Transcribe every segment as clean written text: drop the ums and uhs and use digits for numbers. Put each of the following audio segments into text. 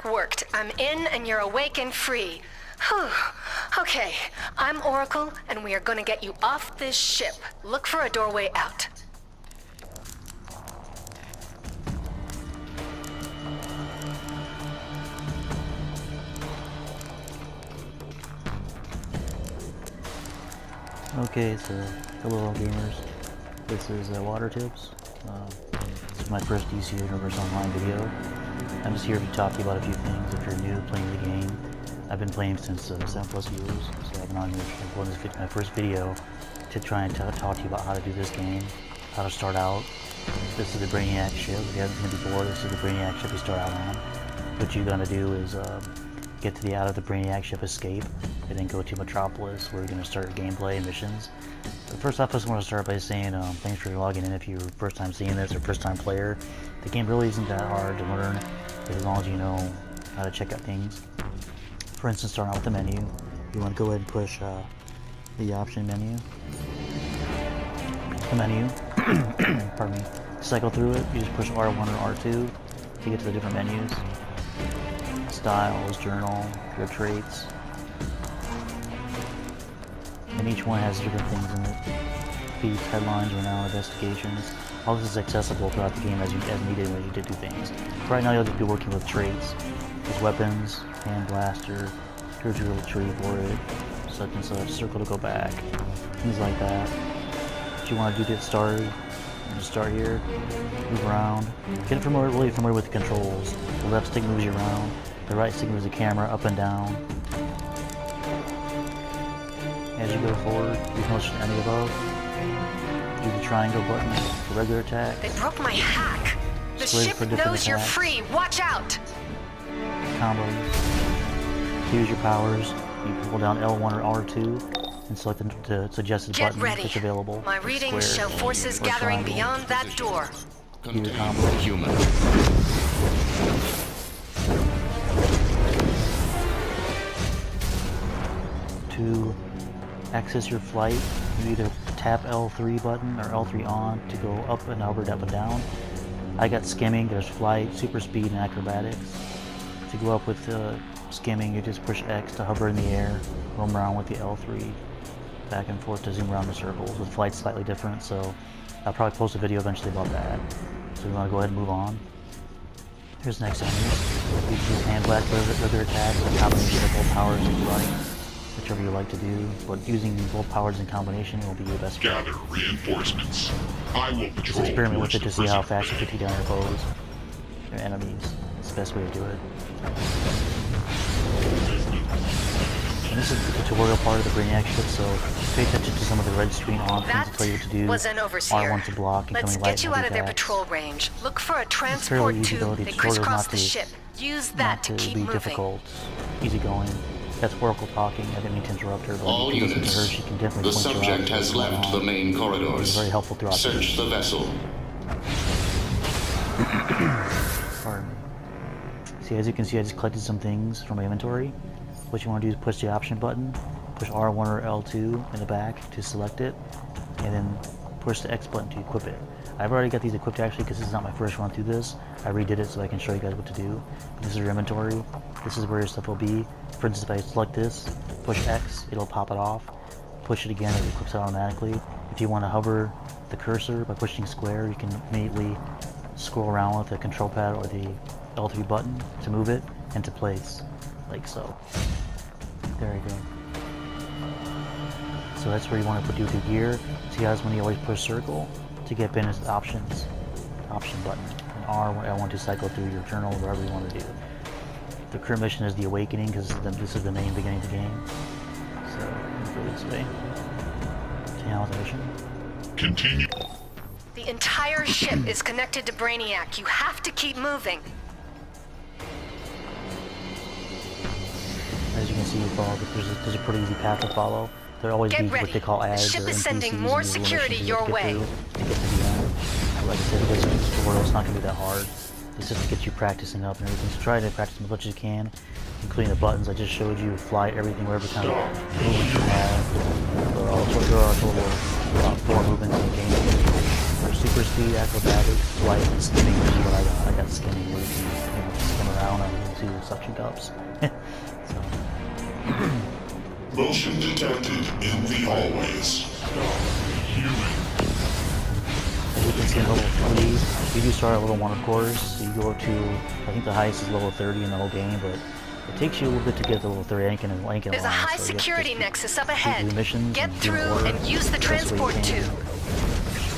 worked. I'm in and you're awake and free. Whew. Okay, I'm Oracle, and we are gonna get you off this ship. Look for a doorway out. Okay, so hello gamers. This is Water Tips. This is my first DC Universe Online video. I'm just here to talk to you about a few things if you're new playing the game. I've been playing since 7+ years, so I've been on here for my first video to try and talk to you about how to do this game, how to start out. This is the Braniac ship. If you haven't seen it before, this is the Braniac ship you start out on. What you're gonna do is get to the out of the Braniac ship, escape, and then go to Metropolis, where you're going to start gameplay and missions. But first off, I just want to start by saying thanks for logging in if you're first time seeing this or first time player. The game really isn't that hard to learn as long as you know how to check out things. For instance, starting out with the menu, you want to go ahead and push the option menu. The menu, pardon me, cycle through it. You just push R1 or R2 to get to the different menus. Styles, journal, your traits. And each one has different things in it. Feeds, headlines, renown, investigations. All this is accessible throughout the game as needed when you did do things. Right now you'll just be working with traits. There's weapons, hand blaster, here's your tree for it, such and such, circle to go back, things like that. What you want to do to get started, you just start here, move around. Get really familiar with the controls. The left stick moves you around, the right stick moves the camera up and down. As you go forward, use motion any above. Use the triangle button for regular attacks. They broke my hack. The ship knows you're free. Watch out. Combos. To use your powers, you can hold down L1 or R2 and select the suggested button that's available. My readings show forces gathering beyond that door. Do your combo. To access your flight, you either tap L3 button or L3 on to go up and over, up and down. I got skimming, there's flight, super speed, and acrobatics. To go up with skimming, you just push X to hover in the air, roam around with the L3, back and forth to zoom around the circles. With flight slightly different, so I'll probably post a video eventually about that. So we want to go ahead and move on. Here's the next enemies. You can use hand blast, regular attacks, and combination of both powers if you like. Whichever you like to do, but using both powers in combination will be your best friend. Gather reinforcements. I will patrol. Just experiment with it to see how fast you can take down your foes, your enemies. It's the best way to do it. And this is the tutorial part of the Braniac ship, so pay attention to some of the red screen options to tell you what to do. Was an overseer. R1 to block, Let's incoming light, get you out of their attacks. patrol range. Look for a transport tube that crisscross the ship. Use that to keep moving. Difficult, easy going. That's Oracle talking. I didn't mean to interrupt her, but all if you listen to her, units, she can definitely the point you out subject has left the main corridors. It's very helpful throughout. Search the vessel. Pardon me. See, as you can see, I just collected some things from my inventory. What you want to do is push the option button, push R1 or L2 in the back to select it, and then push the X button to equip it. I've already got these equipped actually because this is not my first run through this. I redid it so I can show you guys what to do. This is your inventory. This is where your stuff will be. For instance, if I select this, push X, it'll pop it off. Push it again, it equips it automatically. If you want to hover the cursor by pushing square, you can immediately scroll around with the control pad or the L3 button to move it into place, like so. There you go. So that's where you want to put your gear. See guys, when you always push circle to get Bennett's options, option button, and R when I want to cycle through your journal, wherever you want to do. The current mission is the Awakening because this is the main beginning of the game. So let's go this way. Channel the mission. Continue. The entire ship is connected to Braniac. You have to keep moving. As you can see, there's a pretty easy path to follow. There'll always be what they call ads. The ship is NPCs sending more security your way. To get to the end. Like I said, it isn't a tutorial, it's not going to be that hard. It's just to get you practicing up and everything. So try to practice as much as you can, including the buttons I just showed you, flight, everything, whatever kind of movements you have. There are also more movements in the game. There's super speed, acrobatics, flight, and skimming, which is what I got. I got skimming, where you can skim around on two suction cups. So, Motion detected in the hallways. as you can see in level 3, you do start at level 1 of course. You go to, I think the highest is level 30 in the whole game, but it takes you a little bit to get to level 30. I ain't gonna There's a lie, high so you have to security just nexus up do ahead. the missions Get and do through more. and use the That's what you transport can. tube.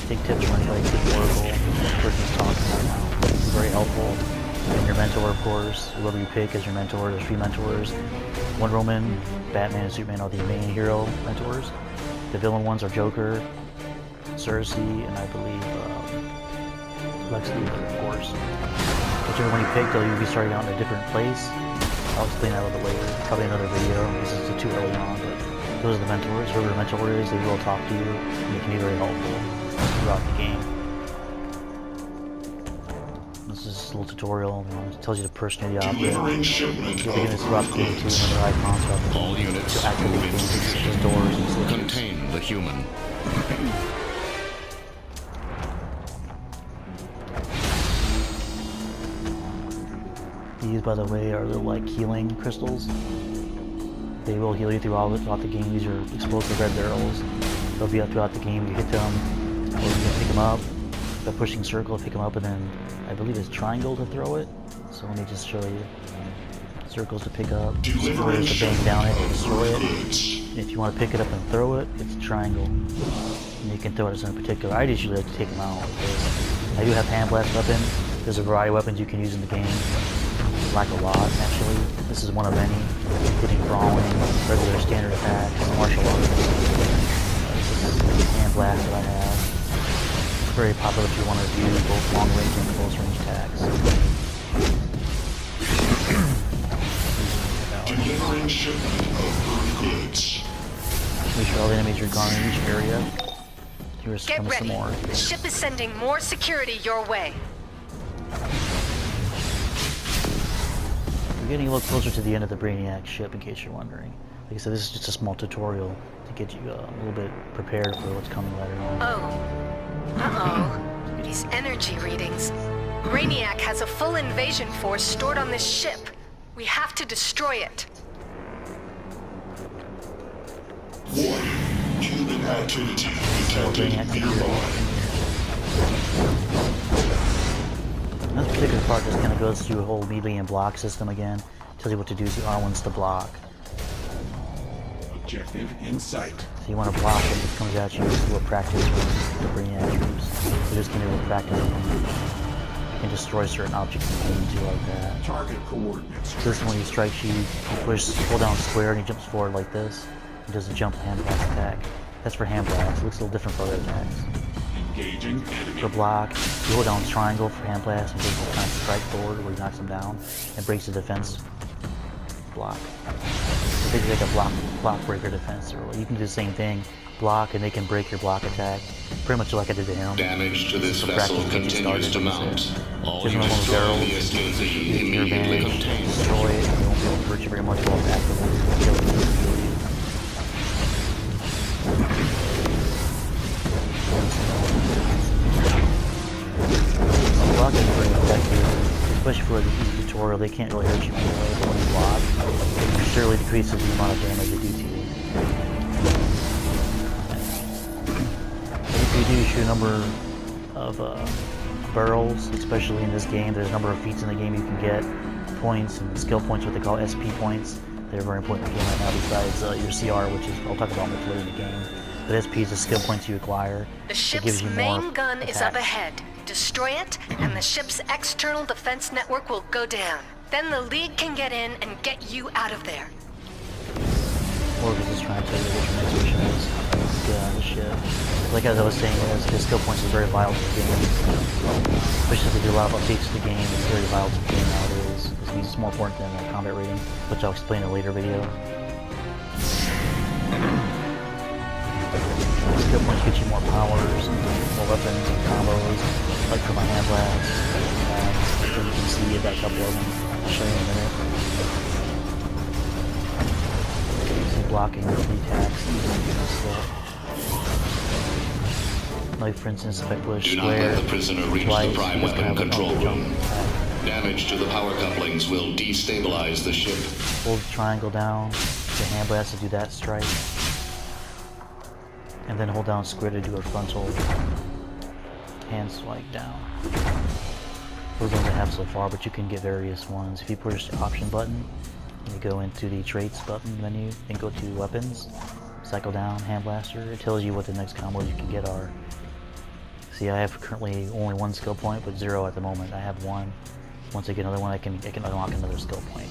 Take tips from anybody, take Oracle, the person who's talking right now. It's very helpful. And your mentor, of course, whoever you pick as your mentor. There's 3 mentors. Wonder Woman, Batman, and Superman are the main hero mentors. The villain ones are Joker, Cersei, and I believe Lex Luthor, of course. Whichever one you pick, they'll usually be starting out in a different place. I'll explain that a little bit later. Probably another video. This is too early on, but those are the mentors. Whoever the mentor is, they will talk to you, and they can be very helpful throughout the game. This is a little tutorial. It tells you to person the object. Delivering shipment You'll begin this throughout the game too. Remember icons throughout the game. All units To activate moving things to such as position. doors and switches. Contain the human. These, by the way, are little like healing crystals. They will heal you throughout the game. These are explosive red barrels. They'll be up throughout the game. You hit them, or you can pick them up. By pushing circle to pick them up, and then I believe it's triangle to throw it. So let me just show you. Circles to pick up, squares to bang down it to destroy it. And if you want to pick it up and throw it, it's triangle. And you can throw it as in particular. I just usually like to take them out like this. I do have hand blast weapon. There's a variety of weapons you can use in the game. Like a lot, actually. This is one of many, including brawling, regular standard attacks, martial arts. This is hand blast that I have. It's very popular if you want to do both long range and close range attacks. delivering shipment of earth goods. Make sure all the enemies are gone in each area. Here's Get some ready. more. The ship is sending more security your way. We're getting a little closer to the end of the Braniac ship, in case you're wondering. Like I said, this is just a small tutorial to get you a little bit prepared for what's coming later on. Oh. Uh-oh. These energy readings. Braniac has a full invasion force stored on this ship. We have to destroy it. Warning. Human activity detected Braniac nearby. This particular part just kind of goes through a whole melee and block system again. Tells you what to do. So R1's to block. Objective in sight. So you want to block it. It comes at you. Just a little practice with the Braniac troops. So just give me a little practice. You can destroy certain objects in the game too, like that. Target coordinates. So this one, when he strikes you, you pull down square and he jumps forward like this. He does a jump hand blast attack. That's for hand blast. It looks a little different for other attacks. Engaging enemy. For block, you hold down triangle for hand blast and takes a kind of strike forward where he knocks him down and breaks the defense block. So basically like a block breaker defense. Or you can do the same thing, block, and they can break your block attack. Pretty much like I did to him. Damage to this So vessel practice gets you continues to started, mount. All Gives them a units little join barrel. the SKZ Use your immediately advantage, contained. destroy it, and you won't be able to hurt you very much while it's actively killing you. Block is pretty effective, especially for the tutorial. They can't really hurt you anyway, but when you block, it surely decreases the amount of damage they do to you. If you do shoot a number of barrels, especially in this game, there's a number of feats in the game you can get, points and skill points, what they call SP points. They're very important in the game right now, besides your CR, which is, I'll talk about much later in the game. But SP is the skill points you acquire. The It ship's gives you more main gun is up attacks. ahead. Destroy it, and the ship's external defense network will go down. Then the League can get in and get you out of there. Or if it's just trying to tell you which your next mission is, get on the ship. Like as I was saying, the skill points is very vital to the game. Especially if they do a lot of updates to the game, it's very vital to the game nowadays. This means it's more important than the combat rating, which I'll explain in a later video. Skill points get you more powers, more weapons and combos, like for my hand blast. As you can see, I've got a couple of them. I'll show you in a minute. See blocking with the attacks. Like for instance, if I push Do not square let the prisoner reach twice, the prime it's gonna weapon have control a jump room. attack. Damage to the power couplings will destabilize the ship. Hold triangle down, the hand blast to do that strike. And then hold down square to do a frontal hand swipe down. Those ones I have so far, but you can get various ones. If you push the option button, you go into the traits button menu and go to weapons, cycle down, hand blaster. It tells you what the next combos you can get are. See, I have currently only one skill point, but 0 at the moment. I have one. Once I get another one, I can unlock another skill point.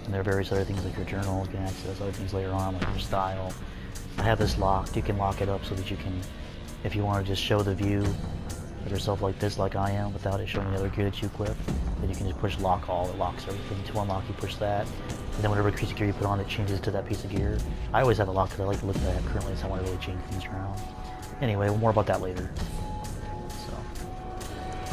And there are various other things like your journal. You can access other things later on, like your style. I have this locked. You can lock it up so that you can, if you want to just show the view of yourself like this, like I am, without it showing the other gear that you equip, then you can just push lock all. It locks everything. To unlock, you push that, and then whatever piece of gear you put on, it changes to that piece of gear. I always have it locked because I like to look at that currently, so I want to really change things around. Anyway, more about that later. So,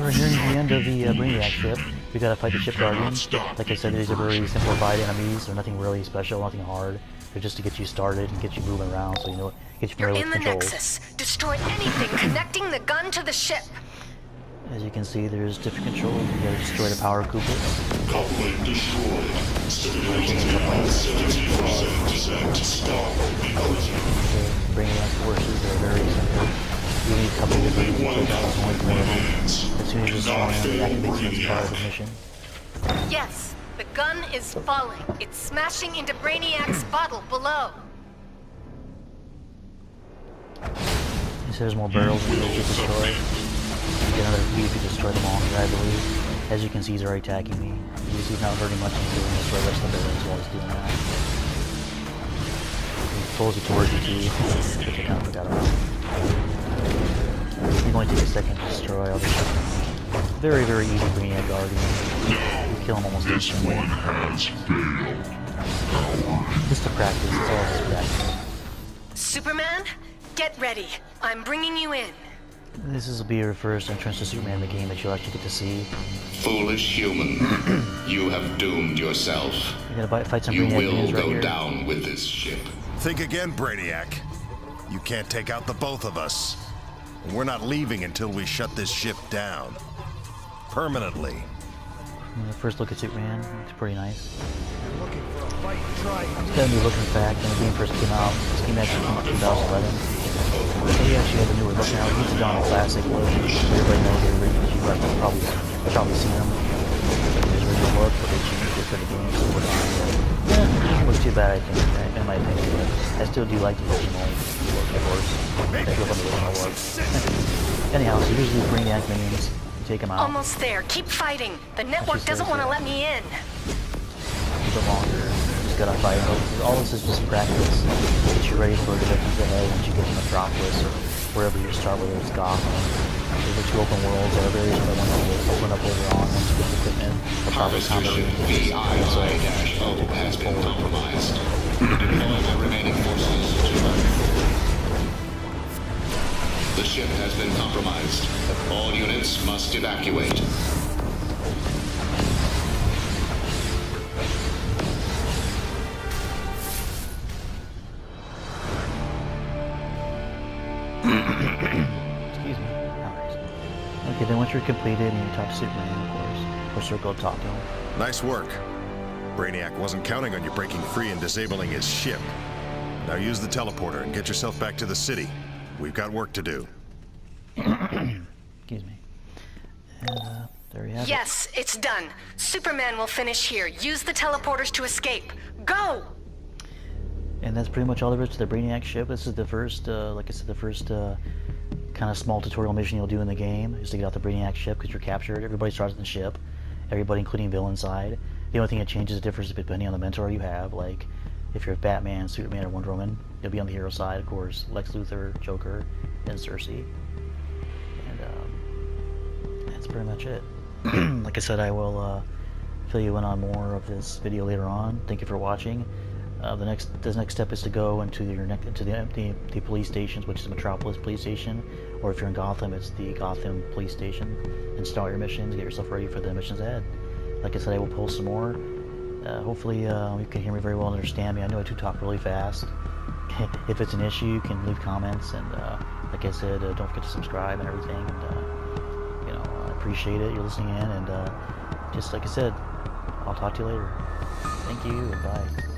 we're nearing the end of the Braniac ship. We gotta fight the ship guardians. Like I said, these are very simplified enemies. They're nothing really special, nothing hard. They're just to get you started and get you moving around, so you know, get you You're familiar in with the controls. Nexus. Destroy anything connecting the gun to the ship. As you can see, there's different controls. You gotta destroy the power couplets. Coupling destroyed. Simulation at 70% stop inclusion. The Braniac forces are very simple. You need a couple of different Only one controls, only coupling one of them. remains. As soon as you destroy Not them, fail it activates them as Braniac. part of the mission. Yes, the gun is falling. It's smashing into Braniac's bottle below. You see there's more barrels that you destroy. You get another few if you destroy them all here, I believe. As you can see, he's already attacking me. You see he's not hurting much, he's doing this right rest of the barrels while he's doing that. He pulls it towards you too, which I kind of forgot about. You only take a second to destroy all the shit. Very, very easy Braniac guardian. You kill him almost instantly. Just to practice, it's all just practice. Superman, get ready. I'm bringing you in. This will be your first entrance to Superman in the game that you'll actually get to see. Foolish human, you have doomed yourself. You're gonna fight some You Braniac will minions right go here. down with this ship. Think again, Braniac. You can't take out the both of us. And we're not leaving until we shut this ship down. Permanently. First look at Superman, it's pretty nice. It's got a new look in fact. When the game first came out, this game actually came out in 2011. So he actually has a newer look now. He's done a classic look. Everybody knows the original. You guys have probably seen him. His original look, but they changed it for the game so over time. Yeah, it doesn't look too bad, I think, in my opinion. But I still do like the original look, of course. I grew up on the original look. Anyhow, so here's the Braniac minions. Take them out. Almost there. Keep fighting. The network doesn't want to let me in. A bit longer. Just gotta fight. All this is just practice. Get you ready for the missions ahead once you get to Metropolis or wherever you start, whether it's Gotham. There's the 2 open worlds. There are various other ones that will open up later on once you get the equipment. The proper Harvester combat. ship VII-O has been compromised. Deploy the remaining forces to The ship has been compromised. All units must evacuate. Excuse me. Okay, then once you're completed and you talk to Superman, of course, or circle to talk to him. Nice work. Brainiac wasn't counting on you breaking free and disabling his ship. Now use the teleporter and get yourself back to the city. We've got work to do. Excuse me. And there you have it. Yes, it's done. Superman will finish here. Use the teleporters to escape. Go! And that's pretty much all there is to the Braniac ship. This is the first, like I said, the first kind of small tutorial mission you'll do in the game is to get out the Braniac ship because you're captured. Everybody starts in the ship, everybody including villain side. The only thing that changes the difference is depending on the mentor you have. Like if you're Batman, Superman, or Wonder Woman, you'll be on the hero side, of course. Lex Luthor, Joker, and Cersei. And that's pretty much it. Like I said, I will fill you in on more of this video later on. Thank you for watching. The next step is to go into the police stations, which is Metropolis Police Station, or if you're in Gotham, it's the Gotham Police Station, and start your missions. Get yourself ready for the missions ahead. Like I said, I will post some more. Hopefully, you can hear me very well and understand me. I know I do talk really fast. If it's an issue, you can leave comments, and like I said, don't forget to subscribe and everything. And, you know, I appreciate it. You're listening in, and just like I said, I'll talk to you later. Thank you, and bye.